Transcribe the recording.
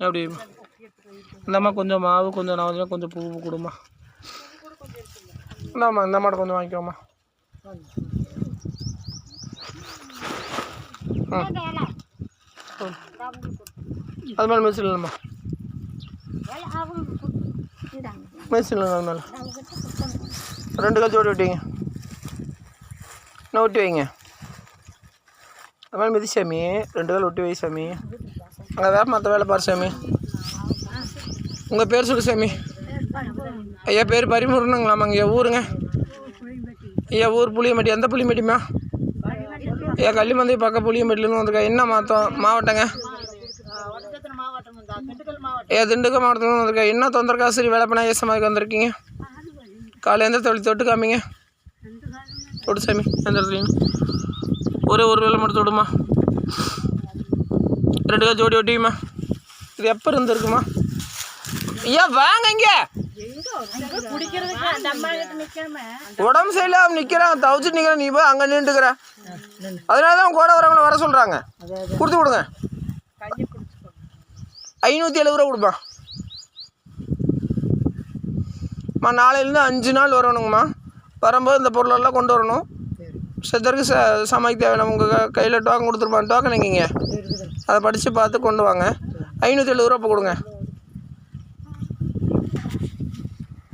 அப்படி இந்தம்மா கொஞ்சம் மாவு கொஞ்சம் நான் கொஞ்சம் பூ கொடுமா. இந்தாம்மா இந்த மாட்டை கொஞ்சம் வாங்கிக்கோம்மா. அது மேலே மெஸ் இல்லைம்மா, மெஸ் இல்லைங்க. அது மேலே 2 கால் ஜோடி ஒட்டிங்க, இன்னும் ஒட்டி வைங்க. அது மேலே மிதி சாமி, 2 கால் ஒட்டி வை சாமி. அங்கே வேறு மற்ற வேலை பாரு சாமி. உங்கள் பேர் சொல்லு சாமி. ஐயா பேர் பரிமுருகனுங்களாம்மா. இங்கே ஊருங்க ஐயா, ஊர் புளியம்பட்டி. எந்த புளியம்பட்டிம்மா? ஐயா கள்ளிமந்தை பக்கம் புளியம்பட்டிலேருந்து வந்திருக்கா. என்ன மாவட்டங்க? ஐயா திண்டுக்கல் மாவட்டத்துலேருந்து வந்திருக்கா. என்ன தொந்தரக்காசரி வேலைப்பண்ணா ஏசமாவுக்கு வந்திருக்கீங்க? காலையில் எந்த தொழில் தொட்டு காமிங்க. தொட்டு சாமி எந்த இடத்துலையும் ஒரு வேலை மட்டும் தொடுமா. 2 கால் ஜோடி ஒட்டிக்குமா. இது எப்போ இருந்துருக்குமா? ஐயா வாங்க இங்கே. உடம்பு சரியில்லாம நிற்கிறான், தவிச்சிட்டு நிற்கிறேன். நீ போய் அங்கே நின்றுக்கிற. அதனால தான் கூட வரவங்கள வர சொல்கிறாங்க. கொடுத்து கொடுங்க. 570 ரூபா கொடுப்பா. நாளையிலேருந்து 5 நாள் வரணுங்கம்மா. வரும்போது இந்த பொருளெல்லாம் கொண்டு வரணும். சித்தருக்கு சமைக்க தேவையான உங்கள் கையில் டோக்கன் கொடுத்துருப்பாங்க. டோக்கன் எங்கேங்க? அதை படித்து பார்த்து கொண்டு வாங்க. 570 ரூபா கொடுங்க.